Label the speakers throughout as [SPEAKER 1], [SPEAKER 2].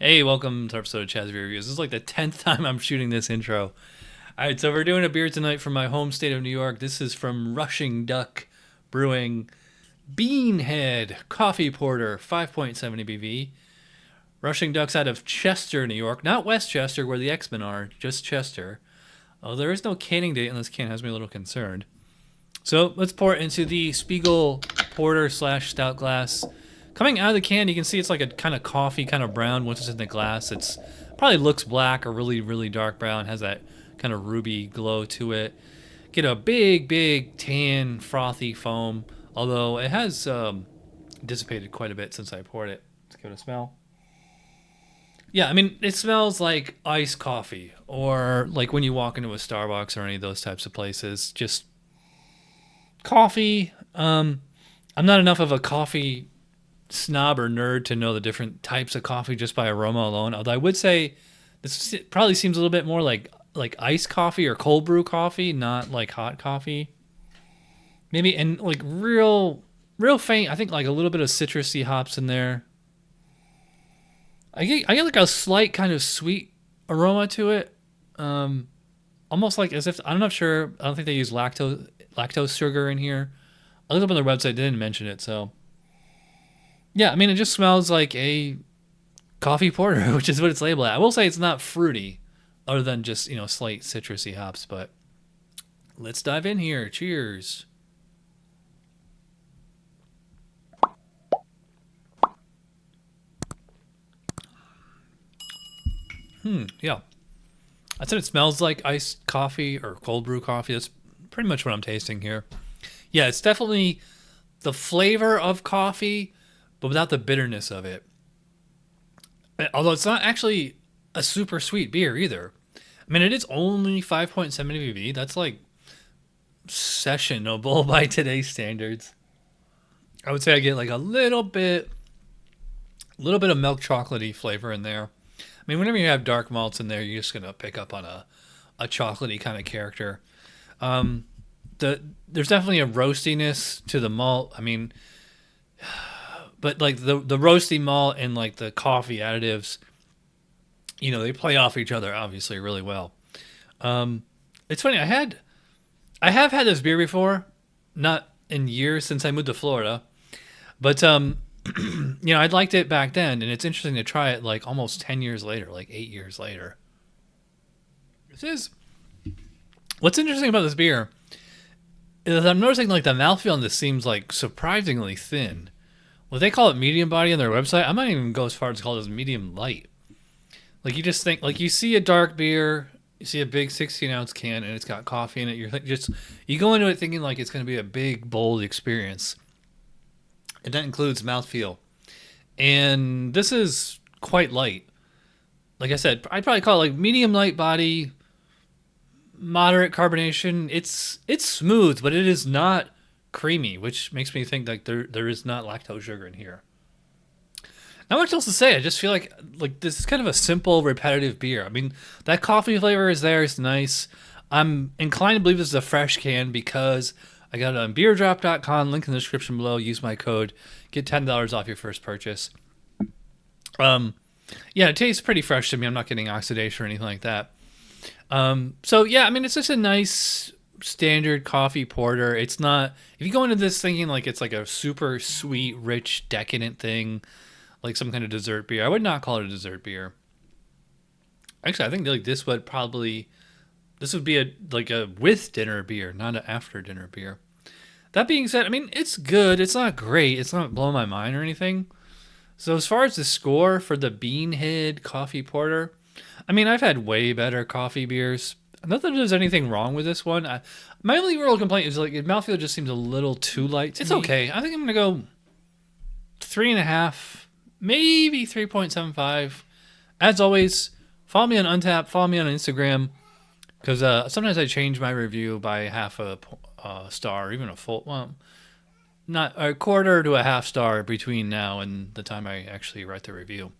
[SPEAKER 1] Hey, welcome to our episode of Chaz Beer Reviews. This is like the 10th time I'm shooting this intro. Alright, so we're doing a beer tonight from my home state of New York. This is from Rushing Duck Brewing Beanhead Coffee Porter, 5.7 ABV. Rushing Duck's out of Chester, New York. Not Westchester, where the X-Men are, just Chester. Oh, there is no canning date on this can. It has me a little concerned. So let's pour it into the Spiegel Porter / stout glass. Coming out of the can, you can see it's like a kind of coffee, kind of brown. Once it's in the glass, it's probably looks black or really, really dark brown. Has that kind of ruby glow to it. Get a big tan, frothy foam. Although it has dissipated quite a bit since I poured it. Let's give it a smell. Yeah, I mean, it smells like iced coffee. Or like when you walk into a Starbucks or any of those types of places. Just coffee. I'm not enough of a coffee snob or nerd to know the different types of coffee just by aroma alone. Although I would say this probably seems a little bit more like iced coffee or cold brew coffee, not like hot coffee. Maybe, and like real faint. I think like a little bit of citrusy hops in there. I get like a slight kind of sweet aroma to it. Almost like as if I'm not sure. I don't think they use lactose sugar in here. I looked up on their website. They didn't mention it, so. Yeah, I mean, it just smells like a coffee porter, which is what it's labeled at. I will say it's not fruity, other than just, slight citrusy hops, but let's dive in here. Cheers. Yeah. I said it smells like iced coffee or cold brew coffee. That's pretty much what I'm tasting here. Yeah, it's definitely the flavor of coffee, but without the bitterness of it. Although it's not actually a super sweet beer either. I mean, it is only 5.7 ABV. That's like sessionable by today's standards. I would say I get like a little bit of milk chocolatey flavor in there. I mean, whenever you have dark malts in there, you're just gonna pick up on a chocolatey kind of character. There's definitely a roastiness to the malt. I mean, but like the roasty malt and like the coffee additives, they play off each other obviously really well. It's funny, I have had this beer before, not in years since I moved to Florida, but I liked it back then, and it's interesting to try it like almost 10 years later, like 8 years later. What's interesting about this beer is I'm noticing like the mouthfeel on this seems like surprisingly thin. Well, they call it medium body on their website. I might even go as far as to call it as medium light. Like you just think, like you see a dark beer, you see a big 16-ounce can, and it's got coffee in it. You go into it thinking like it's going to be a big, bold experience. And that includes mouthfeel. And this is quite light. Like I said, I'd probably call it like medium light body, moderate carbonation. It's smooth, but it is not creamy, which makes me think like there is not lactose sugar in here. Not much else to say. I just feel like this is kind of a simple, repetitive beer. I mean, that coffee flavor is there. It's nice. I'm inclined to believe this is a fresh can because I got it on beerdrop.com. Link in the description below. Use my code. Get $10 off your first purchase. Yeah, it tastes pretty fresh to me. I'm not getting oxidation or anything like that. So yeah, I mean, it's just a nice standard coffee porter. It's not, if you go into this thinking like it's like a super sweet, rich, decadent thing, like some kind of dessert beer, I would not call it a dessert beer. Actually, I think like this would be a with dinner beer, not an after dinner beer. That being said, I mean, it's good. It's not great. It's not blowing my mind or anything. So as far as the score for the Beanhead Coffee Porter, I mean, I've had way better coffee beers. Not that there's anything wrong with this one. My only real complaint is like mouthfeel just seems a little too light to me. It's okay. I think I'm gonna go 3.5, maybe 3.75. As always, follow me on Untappd. Follow me on Instagram, because sometimes I change my review by half a star, or even a full. Well, not a quarter to a half star between now and the time I actually write the review.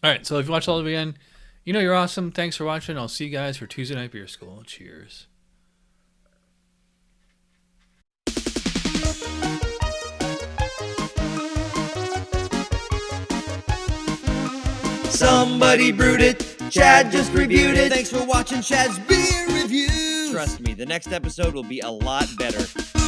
[SPEAKER 1] All right, so if you watch all of it again, you're awesome. Thanks for watching. I'll see you guys for Tuesday Night Beer School. Cheers.
[SPEAKER 2] Somebody brewed it. Chad just reviewed it.
[SPEAKER 3] Thanks for watching Chad's Beer Reviews.
[SPEAKER 2] Trust me, the next episode will be a lot better.